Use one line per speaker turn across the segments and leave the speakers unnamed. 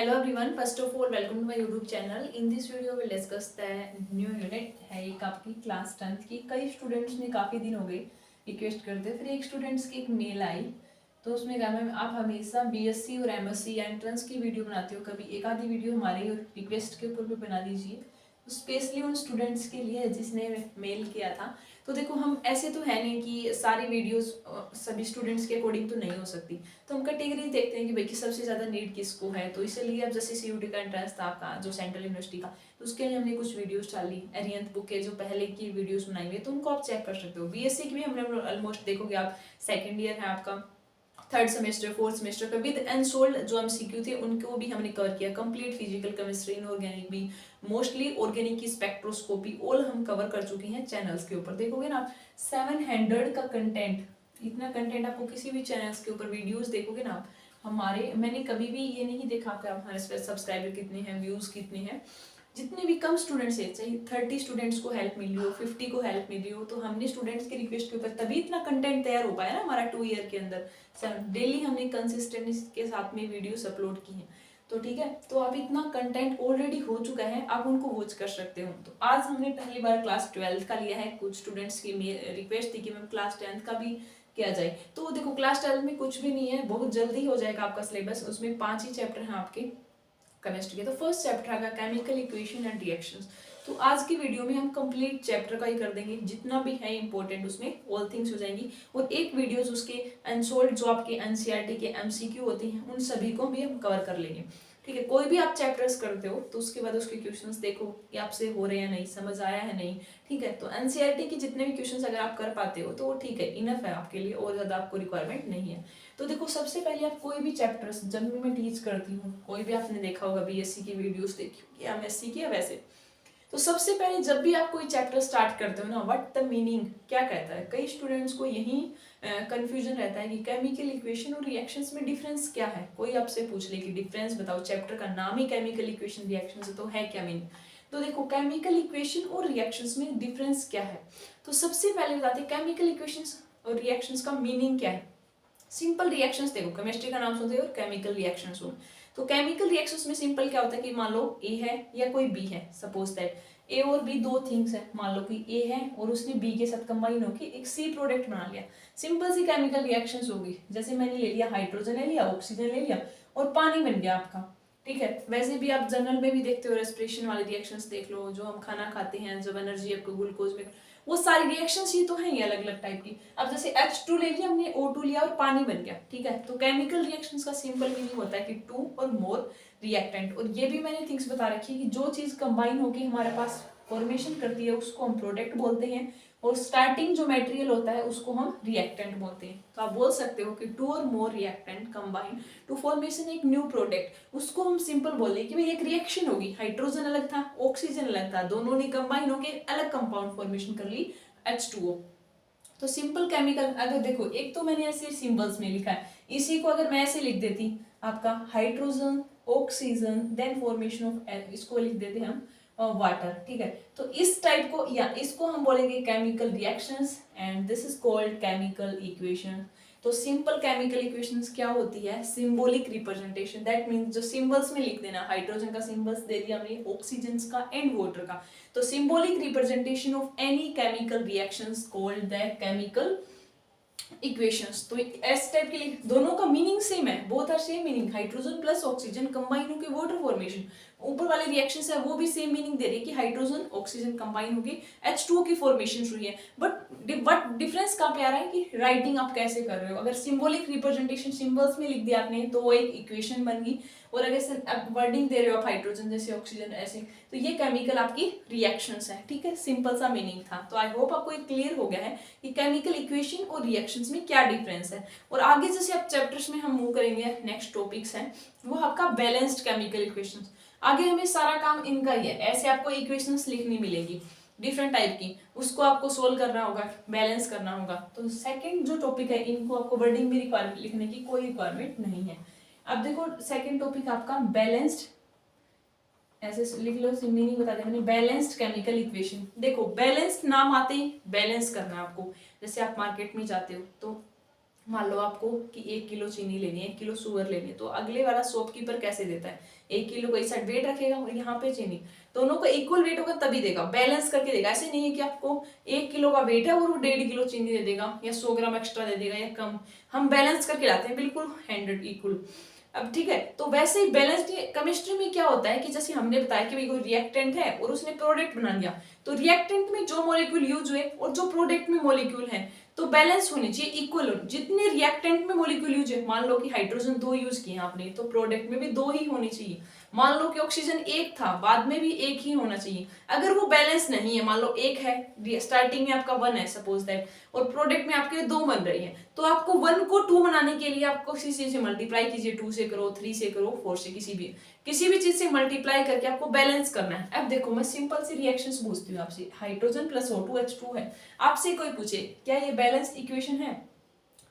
Hello everyone. First of all, welcome to my YouTube channel. In this video, we'll discuss the new unit है एक आपकी class 10th की। कई students ने काफ़ी दिन हो गए रिक्वेस्ट करते, फिर एक स्टूडेंट्स की एक मेल आई तो उसमें कहा मैम आप हमेशा बीएससी और एमएससी एंट्रेंस की वीडियो बनाते हो, कभी एक आधी वीडियो हमारे रिक्वेस्ट के ऊपर भी बना दीजिए, स्पेशली उन स्टूडेंट्स के लिए जिसने मेल किया था। तो देखो हम ऐसे तो है नहीं कि सारी वीडियोस सभी स्टूडेंट्स के अकॉर्डिंग तो नहीं हो सकती, तो हम कैटेगरी देखते हैं कि भाई कि सबसे ज़्यादा नीड किसको है। तो इसलिए अब जैसे सीयूटी का एंट्रेंस था आपका जो सेंट्रल यूनिवर्सिटी का, तो उसके लिए हमने कुछ वीडियोस डाली। एरियंत बुक के जो पहले की वीडियोस बनाई हुई है तो उनको आप चेक कर सकते हो। बीएससी की भी हमने ऑलमोस्ट देखोगे आप, सेकेंड ईयर है आपका, थर्ड सेमेस्टर, फोर्थ सेमेस्टर का विद एनसोल्ड जो एमसीक्यू थे उनको भी हमने कवर किया। कंप्लीट फिजिकल केमिस्ट्री, इनऑर्गेनिक भी, मोस्टली ऑर्गेनिक की स्पेक्ट्रोस्कोपी ऑल हम कवर कर चुके हैं चैनल्स के ऊपर। देखोगे ना 700 का कंटेंट, इतना कंटेंट आपको किसी भी चैनल्स के ऊपर वीडियोस देखोगे ना आप, हमारे मैंने कभी भी ये नहीं देखा कि हमारे सब्सक्राइबर कितने हैं, व्यूज कितने हैं। जितने भी कम स्टूडेंट्स है, चाहे 30 स्टूडेंट्स को हेल्प मिली हो, 50 को हेल्प मिली हो, तो हमने स्टूडेंट्स की रिक्वेस्ट के ऊपर तभी इतना कंटेंट तैयार हो पाया ना हमारा 2 ईयर के अंदर। डेली हमने कंसिस्टेंसी के साथ में वीडियोस अपलोड की हैं। तो ठीक है, तो अब इतना कंटेंट ऑलरेडी हो चुका है, आप उनको वॉच कर सकते हो। तो आज हमने पहली बार क्लास 12 का लिया है। कुछ स्टूडेंट्स की रिक्वेस्ट थी कि मैम क्लास 10 का भी किया जाए। तो देखो क्लास 12 में कुछ भी नहीं है, बहुत जल्दी हो जाएगा आपका सिलेबस। उसमें 5 ही चैप्टर हैं आपके केमिस्ट्री के। तो फर्स्ट चैप्टर आएगा केमिकल इक्वेशन एंड रिएक्शंस। तो आज की वीडियो में हम कंप्लीट चैप्टर का ही कर देंगे, जितना भी है इंपॉर्टेंट उसमें ऑल थिंग्स हो जाएंगी। और एक वीडियोस उसके अनसोल्ड जो आपके एनसीईआरटी के एमसीक्यू होते हैं उन सभी को भी हम कवर कर लेंगे। ठीक है, कोई भी आप चैप्टर्स करते हो तो उसके बाद उसके क्वेश्चंस देखो कि आपसे हो रहे हैं नहीं, समझ आया है नहीं। ठीक है, तो एनसीईआरटी के जितने भी क्वेश्चंस अगर आप कर पाते हो तो वो ठीक है, इनफ है आपके लिए, और ज़्यादा आपको रिक्वायरमेंट नहीं है। तो देखो सबसे पहले आप कोई भी चैप्टर्स, जब भी मैं टीच करती हूँ, कोई भी आपने देखा होगा बीएससी की वीडियोस देखी होगी या एमएससी की या वैसे, तो सबसे पहले जब भी आप कोई चैप्टर स्टार्ट करते हो ना, व्हाट द मीनिंग क्या कहता है। कई स्टूडेंट्स को यही कंफ्यूजन रहता है कि केमिकल इक्वेशन और रिएक्शंस में डिफरेंस क्या है। कोई आपसे पूछ ले कि डिफरेंस बताओ, चैप्टर का नाम ही केमिकल इक्वेशन रिएक्शंस है, तो है क्या मीनिंग। तो देखो केमिकल इक्वेशन और रिएक्शंस में डिफरेंस क्या है। तो सबसे पहले बताते हैं केमिकल इक्वेशंस और रिएक्शंस का मीनिंग क्या है। सिंपल रिएक्शंस देखो, केमिस्ट्री का नाम सुनते हो और केमिकल रिएक्शंस हो, तो केमिकल रिएक्शंस में सिंपल क्या होता है कि मान लो ए है या कोई बी है, सपोज दैट ए और बी दो थिंग्स है। मान लो कि ए है और उसने बी के साथ कंबाइन होकर एक सी प्रोडक्ट बना लिया। सिंपल सी केमिकल रिएक्शंस होगी। जैसे मैंने ले लिया हाइड्रोजन ले लिया, ऑक्सीजन ले लिया और पानी बन गया आपका। ठीक है, वैसे भी आप जनरल में भी देखते हो, रेस्पिरेशन वाले रिएक्शंस देख लो, जो हम खाना खाते हैं, जब एनर्जी आपको ग्लूकोज में, वो सारी रिएक्शंस ही तो हैं ये अलग अलग टाइप की। अब जैसे H2 ले लिया हमने, O2 लिया और पानी बन गया। ठीक है, तो केमिकल रिएक्शंस का सिंपल मीनिंग होता है कि 2 और मोर रिएक्टेंट। और ये भी मैंने थिंग्स बता रखी है कि जो चीज कंबाइन होकर हमारे पास फॉर्मेशन करती है उसको हम प्रोडक्ट बोलते हैं, और स्टार्टिंग जो मटेरियल होता है उसको हम रिएक्टेंट बोलते हैं। तो आप बोल सकते हो कि 2 और मोर रिएक्टेंट कंबाइन टू फॉर्मेशन एक न्यू प्रोडक्ट, उसको हम सिंपल बोले कि भाई एक रिएक्शन होगी। हाइड्रोजन अलग था, ऑक्सीजन अलग था, दोनों ने कंबाइन होकर अलग कंपाउंड फॉर्मेशन कर ली H2O। तो सिंपल केमिकल, अगर देखो एक तो मैंने ऐसे सिंबल्स में लिखा है, इसी को अगर मैं ऐसे लिख देती आपका hydrogen oxygen then formation of, इसको लिख देते हम वाटर। ठीक है, तो इस टाइप को या इसको हम बोलेंगे chemical reactions and this is called chemical equation. तो सिंपल केमिकल इक्वेशंस क्या होती है, सिंबॉलिक रिप्रेजेंटेशन। दैट मींस जो सिंबल्स में लिख देना, हाइड्रोजन का सिंबल्स दे दिया हमने, ऑक्सीजन का एंड वाटर का। तो symbolic representation of any chemical reactions called the chemical equations. तो एस टाइप के लिए दोनों का मीनिंग सेम है, both are same meaning, hydrogen plus oxygen combine होकर वाटर फॉर्मेशन। ऊपर वाले रिएक्शंस है वो भी सेम मीनिंग दे रही है कि हाइड्रोजन ऑक्सीजन कंबाइन होकर H2O की फॉर्मेशन हुई है। बट डिफरेंस कहाँ पे आ रहा है कि राइटिंग आप कैसे कर रहे हो। अगर सिंबॉलिक रिप्रेजेंटेशन सिंबल्स में लिख दिया आपने तो वो एक इक्वेशन बन गई, और अगर वर्डिंग दे रहे हो आप हाइड्रोजन जैसे ऑक्सीजन ऐसे, तो ये केमिकल आपकी रिएक्शंस है। ठीक है, सिंपल सा मीनिंग था। तो आई होप आपको एक क्लियर हो गया है कि केमिकल इक्वेशन और रिएक्शंस में क्या डिफरेंस है। और आगे जैसे आप चैप्टर्स में हम मूव करेंगे, नेक्स्ट टॉपिक्स है वो आपका बैलेंस्ड केमिकल इक्वेशंस। आगे हमें सारा काम इनका ही है। ऐसे आपको इक्वेशंस लिखनी मिलेगी डिफरेंट टाइप की, उसको आपको सोल्व करना होगा, बैलेंस करना होगा। तो सेकंड जो टॉपिक है, इनको आपको वर्डिंग में रिक्वायरमेंट लिखने की कोई रिक्वायरमेंट नहीं है। अब देखो सेकंड टॉपिक आपका बैलेंस्ड, ऐसे लिख लो, मीनिंग बता दें मैंने, बैलेंस्ड केमिकल इक्वेशन। देखो बैलेंस्ड नाम आते ही बैलेंस करना है आपको। जैसे आप मार्केट में जाते हो तो मान लो आपको कि 1 किलो चीनी लेनी है, 1 किलो शुगर लेनी है, तो अगले वाला शॉपकीपर कैसे देता है, 1 किलो को इस साइड वेट रखेगा और यहाँ पे चीनी, दोनों का इक्वल वेट होगा तभी देगा, बैलेंस करके देगा। ऐसे नहीं है कि आपको 1 किलो का वेट है और वो 1.5 किलो चीनी दे देगा या 100 ग्राम एक्स्ट्रा दे देगा या कम, हम बैलेंस करके लाते हैं बिल्कुल 100 इक्वल। अब ठीक है, तो वैसे ही बैलेंस्ड केमिस्ट्री में क्या होता है कि जैसे हमने बताया कि भाई कोई रिएक्टेंट है और उसने प्रोडक्ट बना लिया, तो रिएक्टेंट में जो मॉलिक्यूल यूज हुए और जो प्रोडक्ट में मॉलिक्यूल है तो बैलेंस होनी चाहिए, इक्वल हो। जितने रिएक्टेंट में मॉलिक्यूल यूज है, मान लो कि हाइड्रोजन 2 यूज किए आपने, तो प्रोडक्ट में भी 2 ही होनी चाहिए। मान लो कि ऑक्सीजन 1 था, बाद में भी 1 ही होना चाहिए। अगर वो बैलेंस नहीं है, मान लो 1 है, स्टार्टिंग में आपका 1 है सपोज दैट, और प्रोडक्ट में आपके 2 बन रही है, तो आपको 1 को 2 बनाने के लिए आपको किसी चीज से मल्टीप्लाई कीजिए, 2 से करो, 3 से करो, 4 से, किसी भी चीज से मल्टीप्लाई करके आपको बैलेंस करना है। अब देखो मैं सिंपल सी रिएक्शंस पूछती हूँ आपसे, हाइड्रोजन प्लस O2H2 है, आपसे कोई पूछे क्या ये बैलेंस्ड इक्वेशन है,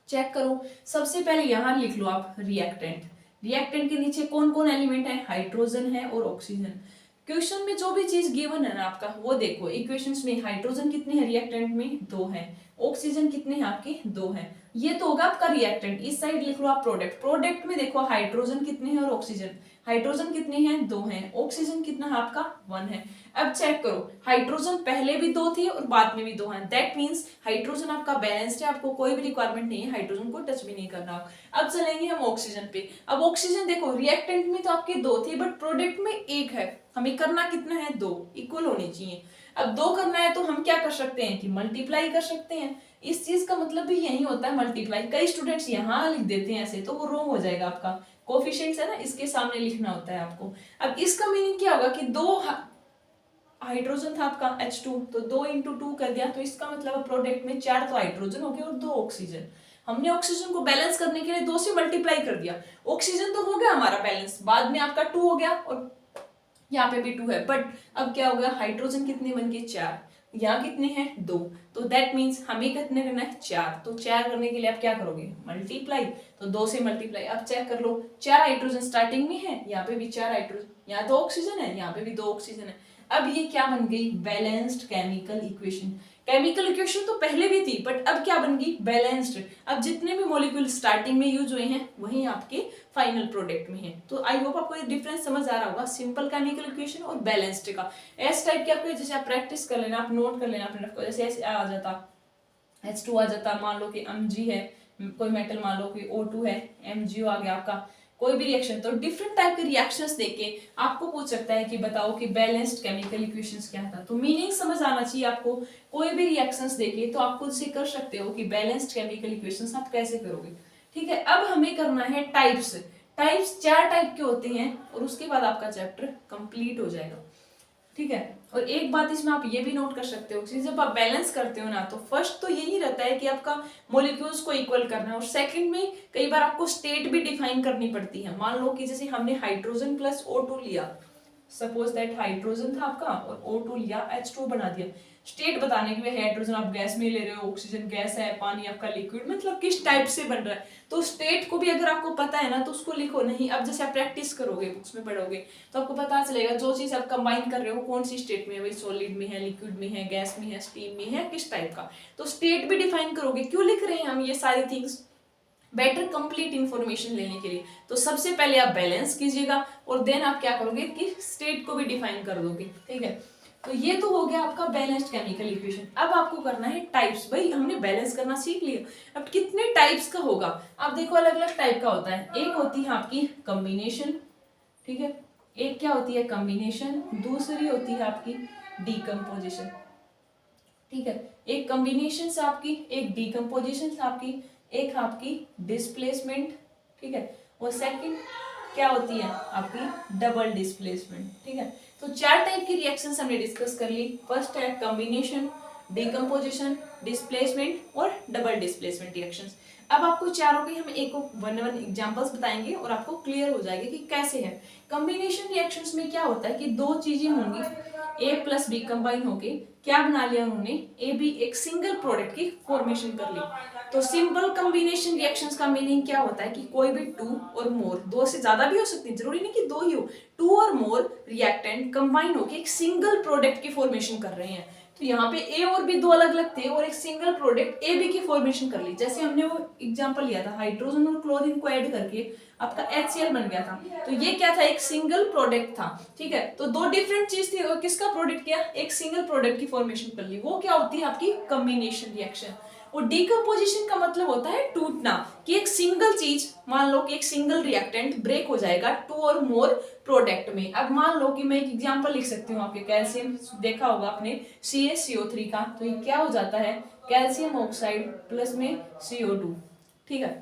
चेक करो। सबसे पहले यहां लिख लो आप रिएक्टेंट, रिएक्टेंट के नीचे कौन कौन एलिमेंट है, हाइड्रोजन है और ऑक्सीजन। क्वेश्चन में जो भी चीज गिवन है ना आपका वो देखो, इक्वेशंस में हाइड्रोजन कितने हैं, रिएक्टेंट में 2 है, ऑक्सीजन कितने हैं आपके 2 है, ये तो होगा आपका रिएक्टेंट। इस साइड लिख लो आप प्रोडक्ट, प्रोडक्ट में देखो हाइड्रोजन कितने हैं और ऑक्सीजन, हाइड्रोजन कितने हैं 2 हैं, ऑक्सीजन कितना है आपका 1 है। अब चेक करो, हाइड्रोजन पहले भी 2 थी और बाद में भी 2 हैं, दैट मींस हाइड्रोजन आपका बैलेंस्ड है, आपको कोई भी रिक्वायरमेंट नहीं है हाइड्रोजन को टच भी नहीं करना। अब चलेंगे हम ऑक्सीजन पे। अब ऑक्सीजन देखो, रिएक्टेंट में तो आपके 2 थे बट प्रोडक्ट में 1 है, हमें करना कितना है 2, इक्वल होने चाहिए। अब 2 करना है तो हम क्या कर सकते हैं कि मल्टीप्लाई कर सकते हैं, इस चीज का मतलब भी यही होता है मल्टीप्लाई। कई स्टूडेंट्स यहाँ लिख देते हैं ऐसे, तो वो रॉन्ग हो जाएगा, आपका कोफिशिएंट्स है ना इसके सामने लिखना होता है आपको। अब इसका मीनिंग क्या होगा कि 2 हाइड्रोजन था आपका H2, तो 2 इंटू 2 कर दिया, तो इसका मतलब प्रोडक्ट में 4 तो हाइड्रोजन हो गए और 2 ऑक्सीजन। हमने ऑक्सीजन को बैलेंस करने के लिए 2 से मल्टीप्लाई कर दिया, ऑक्सीजन तो हो गया हमारा बैलेंस, बाद में आपका 2 हो गया और यहाँ पे भी 2 है, बट अब क्या हो गया, हाइड्रोजन कितने बन गए 4, यहाँ कितने हैं 2, तो दैट मीन्स हमें कितने करना है 4, तो 4 करने के लिए आप क्या करोगे मल्टीप्लाई, तो 2 से मल्टीप्लाई। अब चेक कर लो, 4 हाइड्रोजन स्टार्टिंग में है, यहाँ पे भी 4 हाइड्रोजन, यहाँ 2 ऑक्सीजन है, यहाँ पे भी 2 ऑक्सीजन है। अब ये क्या बन गई, balanced chemical equation. Chemical equation तो पहले भी थी बट अब क्या बन गई, बैलेंस्ड। अब जितने भी मॉलिक्यूल स्टार्टिंग में यूज हुए हैं वही आपके फाइनल प्रोडक्ट में है। तो आई होप आपको ये डिफरेंस समझ आ रहा होगा सिंपल केमिकल इक्वेशन और बैलेंस्ड का। एस टाइप के आपको जैसे आप प्रैक्टिस कर लेना, आप नोट कर लेना अपने रफ को, जैसे ऐसे आ जाता H2 आ जाता, मान लो कि Mg है कोई मेटल, मान लो कि O2 है, MgO आ गया आपका, कोई भी रिएक्शन, तो डिफरेंट टाइप के रिएक्शंस देके आपको पूछ सकता है कि बताओ कि बैलेंस्ड केमिकल इक्वेशंस क्या था। तो मीनिंग समझ आना चाहिए आपको, कोई भी रिएक्शंस देके तो आप खुद से कर सकते हो कि बैलेंस्ड केमिकल इक्वेशंस आप कैसे करोगे। ठीक है, अब हमें करना है टाइप्स। टाइप्स 4 टाइप के होते हैं और उसके बाद आपका चैप्टर कंप्लीट हो जाएगा। ठीक है, और एक बात इसमें आप ये भी नोट कर सकते हो कि जब आप बैलेंस करते हो ना, तो फर्स्ट तो यही रहता है कि आपका मॉलिक्यूल्स को इक्वल करना है, और सेकंड में कई बार आपको स्टेट भी डिफाइन करनी पड़ती है। मान लो कि जैसे हमने हाइड्रोजन प्लस O2 लिया, सपोज दैट हाइड्रोजन था आपका और O2 लिया, H2 बना दिया, स्टेट बताने के लिए हाइड्रोजन आप गैस में ले रहे हो, ऑक्सीजन गैस है, पानी आपका लिक्विड, मतलब किस टाइप से बन रहा है, तो स्टेट को भी अगर आपको पता है ना तो उसको लिखो। नहीं, अब जैसे आप प्रैक्टिस करोगे, बुक्स में पढ़ोगे, तो आपको पता चलेगा जो चीज आप कंबाइन कर रहे हो कौन सी स्टेट में है, भाई सॉलिड में है, लिक्विड में है, गैस में है, स्टीम में है, किस टाइप का, तो स्टेट भी डिफाइन करोगे। क्यों लिख रहे हैं हम ये सारी थिंग्स, बेटर कंप्लीट इंफॉर्मेशन लेने के लिए। तो सबसे पहले आप बैलेंस कीजिएगा और देन आप क्या करोगे कि स्टेट को भी डिफाइन कर दोगे। ठीक है, तो ये तो हो गया आपका बैलेंस्ड केमिकल इक्वेशन। अब आपको करना है टाइप्स। भाई हमने बैलेंस करना सीख लिया, अब कितने टाइप्स का होगा, आप देखो अलग अलग टाइप का होता है। एक होती है आपकी कॉम्बिनेशन, ठीक है, एक क्या होती है कॉम्बिनेशन, दूसरी होती है आपकी डीकम्पोजिशन। ठीक है, एक कॉम्बिनेशन से आपकी, एक डीकम्पोजिशन से आपकी, एक आपकी डिस्प्लेसमेंट। ठीक है, और सेकंड क्या होती है आपकी डबल डिस्प्लेसमेंट। ठीक है, तो 4 टाइप की रिएक्शंस हमने डिस्कस कर ली। फर्स्ट है कॉम्बिनेशन, डीकम्पोजिशन, डिस्प्लेसमेंट और डबल डिस्प्लेसमेंट रिएक्शंस। अब आपको चारों के हम एक वन एग्जांपल्स बताएंगे और आपको क्लियर हो जाएगा कि कैसे है। कॉम्बिनेशन रिएक्शंस में क्या होता है कि 2 चीजें होंगी, A प्लस बी कंबाइन होके क्या बना लिया उन्होंने, ए बी, एक सिंगल प्रोडक्ट की फॉर्मेशन कर ली। तो सिंपल कॉम्बिनेशन रिएक्शंस का मीनिंग क्या होता है कि कोई भी 2 और मोर, 2 से ज्यादा भी हो सकती है, जरूरी नहीं कि 2 ही हो, 2 और मोर रिएक्टेंट कंबाइन होके एक सिंगल प्रोडक्ट की फॉर्मेशन कर रहे हैं। तो यहाँ पे ए और बी दो अलग अलग थे और एक सिंगल प्रोडक्ट ए बी की फॉर्मेशन कर ली। जैसे हमने वो एग्जांपल लिया था, हाइड्रोजन और क्लोरीन को ऐड करके आपका HCl बन गया था। तो ये क्या था, एक सिंगल प्रोडक्ट था। ठीक है, तो दो डिफरेंट चीज थी और किसका प्रोडक्ट किया, एक सिंगल प्रोडक्ट की फॉर्मेशन कर ली। वो क्या होती है आपकी कॉम्बिनेशन रिएक्शन। और डिकम्पोजिशन का मतलब होता है टूटना, कि एक सिंगल चीज, मान लो कि एक सिंगल रिएक्टेंट ब्रेक हो जाएगा टू और मोर प्रोडक्ट में। अब मान लो कि मैं एक एग्जांपल लिख सकती हूँ, आपके कैल्शियम देखा होगा आपने CaCO3 का, तो ये क्या हो जाता है, कैल्शियम ऑक्साइड प्लस में CO2। ठीक है,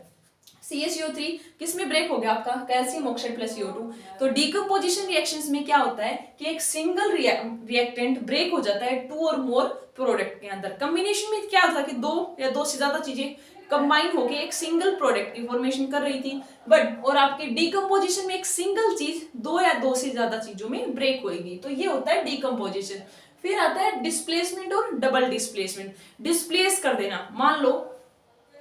CaCO3 किस में ब्रेक हो गया आपका, कैल्शियम ऑक्साइड प्लस CO2। तो डिकम्पोजिशन रिएक्शंस में क्या होता है कि एक सिंगल रिएक्टेंट ब्रेक हो जाता है टू और मोर प्रोडक्ट के अंदर। कॉम्बिनेशन में क्या था कि दो या दो से ज्यादा चीजें कंबाइन होके एक सिंगल प्रोडक्ट की फॉर्मेशन कर रही थी, बट और आपके डिकम्पोजिशन में एक सिंगल चीज दो या दो से ज्यादा चीजों में ब्रेक होगी। तो ये होता है डिकम्पोजिशन। फिर आता है डिस्प्लेसमेंट और डबल डिस्प्लेसमेंट। डिस्प्लेस कर देना, मान लो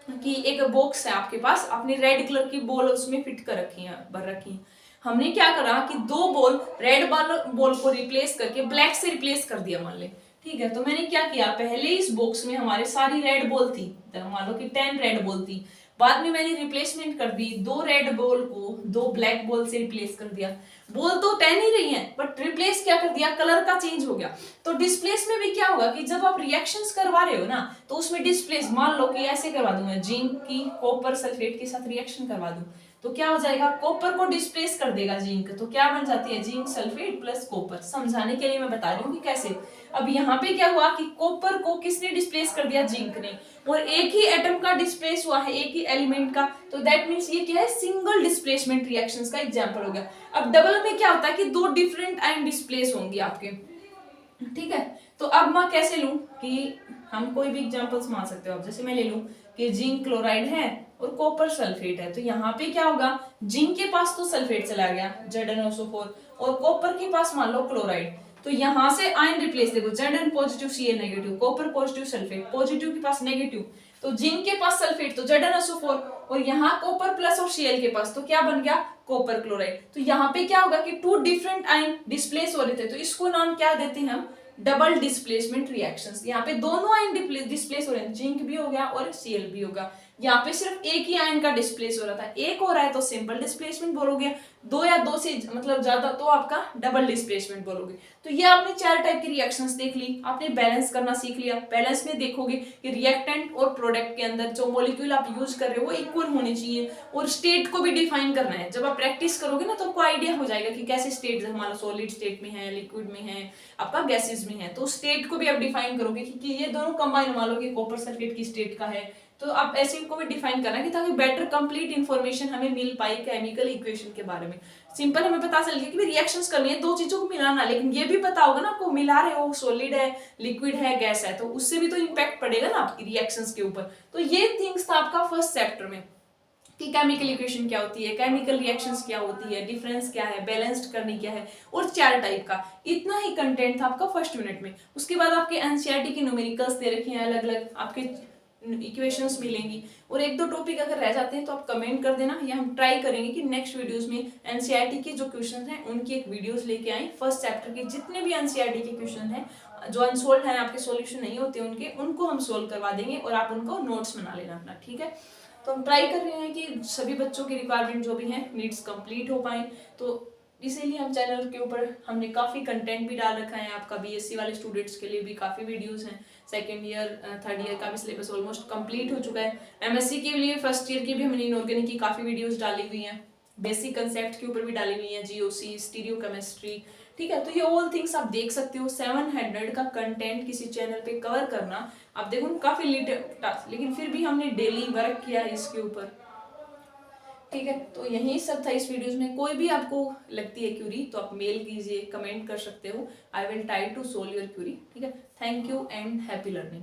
कि एक बॉक्स है आपके पास, आपने रेड कलर की बॉल उसमें फिट कर रखी है, भर रखी है। हमने क्या करा कि दो बॉल, रेड बॉल को रिप्लेस करके ब्लैक से रिप्लेस कर दिया मान ले। ठीक है, तो मैंने क्या किया, पहले इस बॉक्स में हमारे सारी रेड बॉल थी, मान लो कि 10 रेड बॉल थी, बाद में मैंने रिप्लेसमेंट कर दी, दो रेड बॉल को दो ब्लैक बॉल से रिप्लेस कर दिया। बॉल तो 10 ही रही है, बट रिप्लेस क्या कर दिया, कलर का चेंज हो गया। तो डिस्प्लेस में भी क्या होगा कि जब आप रिएक्शंस करवा रहे हो ना, तो उसमें डिस्प्लेस, मान लो कि ऐसे करवा दूं मैं, जिंक की कॉपर सल्फेट के साथ रिएक्शन करवा दूं, तो क्या हो जाएगा, कॉपर को डिस्प्लेस कर देगा जिंक, तो क्या बन जाती है, जिंक सल्फेट प्लस कॉपर। समझाने के लिए मैं बता रही हूँ कि कैसे। अब यहाँ पे क्या हुआ कि कॉपर को किसने डिस्प्लेस कर दिया, जिंक ने, और एक ही एटम का डिस्प्लेस हुआ है, एक ही एलिमेंट का, तो दैट मींस ये क्या है, सिंगल डिस्प्लेसमेंट रिएक्शंस का एग्जांपल हो गया। अब डबल में क्या होता है कि दो डिफरेंट आयन डिस्प्लेस होंगे आपके। ठीक है, तो अब मैं कैसे लूं कि हम कोई भी एग्जांपल्स मान सकते हो आप, जैसे मैं ले लूं कि जिंक क्लोराइड है और कॉपर सल्फेट है, तो यहाँ पे क्या होगा, जिंक के पास तो सल्फेट चला गया ZnO4, और कॉपर के पास मान लो क्लोराइड, तो यहाँ से आयन रिप्लेस, देखो Zn positive Cl negative, copper positive sulphate positive के पास नेगेटिव, तो जिंक के पास सल्फेट तो ZnSO4, और यहाँ कॉपर प्लस और Cl के पास तो क्या बन गया, कॉपर क्लोराइड। तो यहाँ पे क्या होगा कि टू डिफरेंट आयन डिस्प्लेस हो रहे थे, तो इसको नाम क्या देते हैं हम, डबल डिस्प्लेसमेंट रिएक्शंस। यहाँ पे दोनों आयन डिस्प्लेस हो रहे हैं, जिंक भी हो गया और Cl भी होगा। यहाँ पे सिर्फ एक ही आयन का डिस्प्लेस हो रहा था, एक हो रहा है तो सिंपल डिस्प्लेसमेंट बोलोगे, दो या दो से मतलब ज्यादा तो आपका डबल डिस्प्लेसमेंट बोलोगे। तो ये आपने चार टाइप की रिएक्शंस देख ली, आपने बैलेंस करना सीख लिया। बैलेंस में देखोगे कि रिएक्टेंट और प्रोडक्ट के अंदर जो मॉलिक्यूल आप यूज कर रहे हो वो इक्वल होने चाहिए, और स्टेट को भी डिफाइन करना है। जब आप प्रैक्टिस करोगे ना तो आपको आइडिया हो जाएगा कि कैसे स्टेट, हमारा सॉलिड स्टेट में है, लिक्विड में है, आपका गैसेज में है, तो स्टेट को भी आप डिफाइन करोगे कि ये दोनों कंबाइन, मान लो कि कॉपर सल्फेट की स्टेट का है, तो आप ऐसे को भी डिफाइन करना कि ताकि बेटर कंप्लीट इंफॉर्मेशन हमें मिल पाए केमिकल इक्वेशन के बारे में। सिंपल हमें पता चल गया कि रिएक्शंस करनी है, दो चीजों को मिलाना, लेकिन ये भी पता होगा ना आपको, मिला रहे हो सॉलिड है, लिक्विड है, गैस है, तो उससे भी तो इम्पैक्ट पड़ेगा ना आपकी रिएक्शंस के ऊपर। तो ये थिंग्स था आपका फर्स्ट चैप्टर में कि केमिकल इक्वेशन क्या होती है, केमिकल रिएक्शंस क्या होती है, डिफरेंस क्या है, बैलेंस्ड करनी क्या है, और चार टाइप का। इतना ही कंटेंट था आपका फर्स्ट यूनिट में। उसके बाद आपके एनसीईआरटी के न्यूमेरिकल्स दे रखे हैं, अलग अलग आपके इक्वेशंस मिलेंगी, और एक दो टॉपिक अगर रह जाते हैं तो आप कमेंट कर देना, या हम ट्राई करेंगे कि नेक्स्ट वीडियोस में एनसीईआरटी के जो क्वेश्चन हैं उनकी एक वीडियोस लेके आए। फर्स्ट चैप्टर के जितने भी एनसीईआरटी के क्वेश्चन हैं जो अनसोल्व हैं, आपके सॉल्यूशन नहीं होते उनके, उनको हम सोल्व करवा देंगे, और आप उनको नोट्स बना लेना अपना। ठीक है, तो हम ट्राई कर रहे हैं कि सभी बच्चों की रिक्वायरमेंट जो भी है नीड्स कंप्लीट हो पाए, तो इसीलिए हम चैनल के ऊपर हमने काफ़ी कंटेंट भी डाल रखा है। आपका बीएससी वाले स्टूडेंट्स के लिए भी काफ़ी वीडियोस हैं, सेकेंड ईयर थर्ड ईयर का भी सिलेबस ऑलमोस्ट कंप्लीट हो चुका है। एमएससी के लिए फर्स्ट ईयर की भी हमने इनऑर्गेनिक की काफ़ी वीडियोस डाली हुई हैं, बेसिक कंसेप्ट के ऊपर भी डाली हुई हैं, जीओसी, स्टीरियो केमिस्ट्री। ठीक है, तो ये ऑल थिंग्स आप देख सकते हो। 700 का कंटेंट किसी चैनल पे कवर करना, आप देखो काफ़ी लिमिटेड टास्क, लेकिन फिर भी हमने डेली वर्क किया है इसके ऊपर। ठीक है, तो यही सब था इस वीडियोस में। कोई भी आपको लगती है क्यूरी तो आप मेल कीजिए, कमेंट कर सकते हो, I will try to solve your query. ठीक है, thank you and happy learning.